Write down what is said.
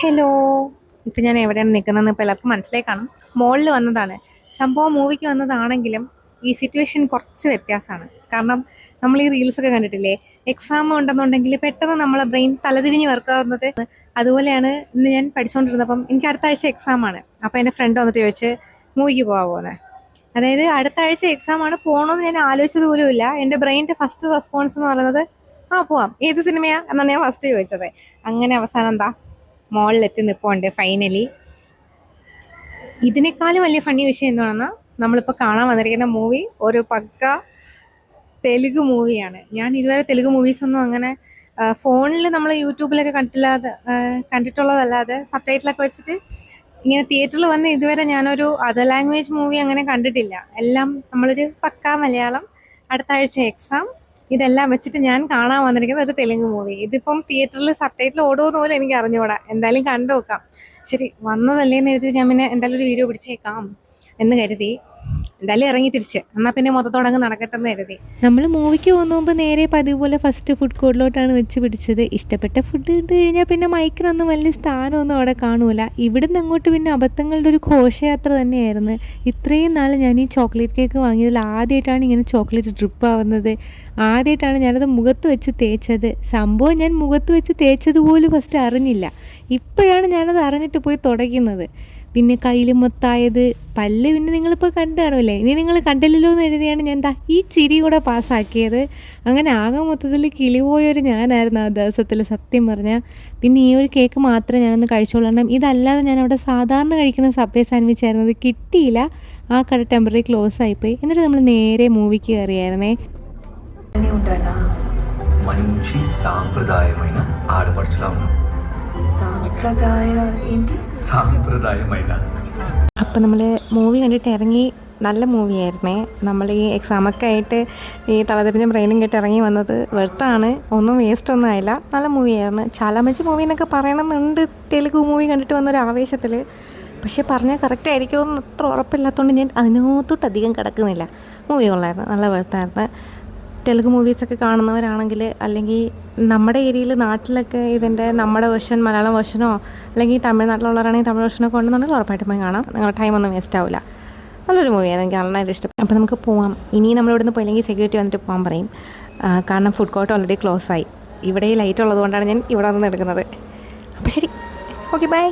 Hello. ഇപ്പം ഞാൻ എവിടെയാണ് നിൽക്കുന്നതെന്ന് ഇപ്പോൾ എല്ലാവർക്കും മനസ്സിലായി കാണും. മോളിൽ വന്നതാണ്. സംഭവം മൂവിക്ക് വന്നതാണെങ്കിലും ഈ സിറ്റുവേഷൻ കുറച്ച് വ്യത്യാസമാണ്. കാരണം നമ്മൾ ഈ റീൽസൊക്കെ കണ്ടിട്ടില്ലേ, എക്സാം ഉണ്ടെന്നുണ്ടെങ്കിൽ പെട്ടെന്ന് നമ്മളെ ബ്രെയിൻ തലതിരിഞ്ഞ് വർക്കാവുന്നത്. അതുപോലെയാണ് ഇന്ന് ഞാൻ പഠിച്ചുകൊണ്ടിരുന്നപ്പം എനിക്ക് അടുത്ത ആഴ്ച എക്സാമാണ്. അപ്പോൾ എൻ്റെ ഫ്രണ്ട് വന്നിട്ട് ചോദിച്ച് മൂവിക്ക് പോകാൻ പോകുന്നത്. അതായത് അടുത്ത ആഴ്ച എക്സാമാണ്, പോകണമെന്ന് ഞാൻ ആലോചിച്ചത് പോലും ഇല്ല. എൻ്റെ ബ്രെയിൻ്റെ ഫസ്റ്റ് റെസ്പോൺസ് എന്ന് പറയുന്നത് ആ പോവാം, ഏത് സിനിമയാണ് എന്നാണ് ഞാൻ ഫസ്റ്റ് ചോദിച്ചത്. അങ്ങനെ അവസാനം എന്താ മോളിലെത്തി നിൽപ്പുണ്ട് ഫൈനലി. ഇതിനേക്കാളും വലിയ ഫണ്ണി വിഷയം എന്ന് പറഞ്ഞാൽ നമ്മളിപ്പോൾ കാണാൻ വന്നിരിക്കുന്ന മൂവി ഒരു പക്ക തെലുങ്ക് മൂവിയാണ്. ഞാൻ ഇതുവരെ തെലുങ്ക് മൂവീസൊന്നും അങ്ങനെ ഫോണിൽ നമ്മൾ യൂട്യൂബിലൊക്കെ കണ്ടിട്ടുള്ളതല്ലാതെ സബ് ടൈറ്റിലൊക്കെ വെച്ചിട്ട് ഇങ്ങനെ തിയേറ്ററിൽ വന്ന് ഇതുവരെ ഞാനൊരു അതർ ലാംഗ്വേജ് മൂവി അങ്ങനെ കണ്ടിട്ടില്ല. എല്ലാം നമ്മളൊരു പക്ക മലയാളം, അടുത്ത ആഴ്ച എക്സാം, ഇതെല്ലാം വെച്ചിട്ട് ഞാൻ കാണാൻ വന്നിരിക്കുന്നത് ഒരു തെലുങ്ക് മൂവി. ഇതിപ്പം തിയേറ്ററിൽ സബ് ടൈറ്റിൽ ഓടുമെന്ന് പോലും എനിക്ക് അറിഞ്ഞുകൂടാ. എന്തായാലും കണ്ടു നോക്കാം. ശരി, വന്നതല്ലേന്ന് കരുതി ഞാൻ പിന്നെ എന്തായാലും ഒരു വീഡിയോ പിടിച്ചേക്കാം എന്ന് കരുതി എന്തായാലും ഇറങ്ങി തിരിച്ച്, എന്നാൽ പിന്നെ മൊത്തത്തോടങ്ങ് നടക്കട്ടെ എന്ന് കരുതി. നമ്മൾ മൂവിക്ക് പോകുന്ന മുമ്പ് നേരെ പതിവ് പോലെ ഫസ്റ്റ് ഫുഡ് കോർട്ടിലോട്ടാണ് വെച്ച് പിടിച്ചത്. ഇഷ്ടപ്പെട്ട ഫുഡ് കണ്ടു കഴിഞ്ഞാൽ പിന്നെ മൈക്കിനൊന്നും വലിയ സ്ഥാനമൊന്നും അവിടെ കാണൂല. ഇവിടുന്ന് അങ്ങോട്ട് പിന്നെ അബദ്ധങ്ങളുടെ ഒരു ഘോഷയാത്ര തന്നെയായിരുന്നു. ഇത്രയും നാൾ ഞാൻ ഈ ചോക്ലേറ്റ് കേക്ക് വാങ്ങിയതിൽ ആദ്യമായിട്ടാണ് ഇങ്ങനെ ചോക്ലേറ്റ് ഡ്രിപ്പ് ആവുന്നത്. ആദ്യമായിട്ടാണ് ഞാനത് മുഖത്ത് വെച്ച് തേച്ചത്. സംഭവം ഞാൻ മുഖത്ത് വെച്ച് തേച്ചതുപോലും ഫസ്റ്റ് അറിഞ്ഞില്ല. ഇപ്പോഴാണ് ഞാനത് അറിഞ്ഞിട്ട് പോയി തുടയ്ക്കുന്നത്. പിന്നെ കയ്യിൽ മൊത്തായത് പല്ല് പിന്നെ നിങ്ങളിപ്പോൾ കണ്ടു കാണുമല്ലേ. ഇനി നിങ്ങൾ കണ്ടില്ലല്ലോ എന്ന് എഴുതിയാണ് ഞാൻ ഈ ചിരി കൂടെ പാസ്സാക്കിയത്. അങ്ങനെ ആകെ മൊത്തത്തിൽ കിളിപോയൊരു ഞാനായിരുന്നു ആ ദിവസത്തിൽ സത്യം പറഞ്ഞാൽ. പിന്നെ ഈ ഒരു കേക്ക് മാത്രമേ ഞാനൊന്ന് കഴിച്ചോളണം. ഇതല്ലാതെ ഞാൻ അവിടെ സാധാരണ കഴിക്കുന്ന സബ്വേ സാൻഡ്വിച്ച് ആയിരുന്നു, അത് കിട്ടിയില്ല. ആ കട ടെമ്പററി ക്ലോസ് ആയിപ്പോയി. എന്നിട്ട് നമ്മൾ നേരെ മൂവിക്ക് കയറിയായിരുന്നേ. మంచి సాంప్రదాయమైన ఆడపడుచులా ఉన్నాం. సాంప్రదాయమైన അപ്പം നമ്മൾ മൂവി കണ്ടിട്ട് ഇറങ്ങി. നല്ല മൂവിയായിരുന്നേ. നമ്മൾ ഈ എക്സാമൊക്കെ ആയിട്ട് ഈ തലതിരിഞ്ഞ ബ്രെയിനും കേട്ട് ഇറങ്ങി വന്നത് വെറുത്താണ്. ഒന്നും വേസ്റ്റ് ഒന്നും ആയില്ല. നല്ല മൂവിയായിരുന്നു. ചാലമച്ചി മൂവി എന്നൊക്കെ പറയണമെന്നുണ്ട് തെലുങ്ക് മൂവി കണ്ടിട്ട് വന്നൊരു ആവേശത്തിൽ. പക്ഷേ പറഞ്ഞാൽ കറക്റ്റ് ആയിരിക്കുമോ എന്ന് അത്ര ഉറപ്പില്ലാത്തതുകൊണ്ട് ഞാൻ അതിനകത്തോട്ട് അധികം കിടക്കുന്നില്ല. മൂവി കൊള്ളായിരുന്നു, നല്ല വെറുത്തായിരുന്നു. തെലുങ്ക് മൂവീസൊക്കെ കാണുന്നവരാണെങ്കിൽ, അല്ലെങ്കിൽ നമ്മുടെ ഏരിയയിൽ നാട്ടിലൊക്കെ ഇതിൻ്റെ നമ്മുടെ വേർഷൻ മലയാളം വേർഷനോ അല്ലെങ്കിൽ തമിഴ്നാട്ടിലുള്ളവരാണെങ്കിൽ തമിഴ് വേർഷനോ കൊണ്ടുവന്നുണ്ടെങ്കിൽ ഉറപ്പായിട്ടും പോയി കാണാം. നിങ്ങളുടെ ടൈമൊന്നും വേസ്റ്റ് ആവില്ല. നല്ലൊരു മൂവിയാണ്, എനിക്ക് നന്നായിട്ട് ഇഷ്ടപ്പെട്ടു. അപ്പോൾ നമുക്ക് പോവാം. ഇനി നമ്മളിവിടുന്ന് പോയില്ലെങ്കിൽ സെക്യൂരിറ്റി വന്നിട്ട് പോകാൻ പറയും. കാരണം ഫുഡ് കോർട്ട് ഓൾറെഡി ക്ലോസ് ആയി. ഇവിടെ ലൈറ്റ് ഉള്ളതുകൊണ്ടാണ് ഞാൻ ഇവിടെ വന്ന് എടുക്കുന്നത്. അപ്പോൾ ശരി, ഓക്കെ, ബൈ.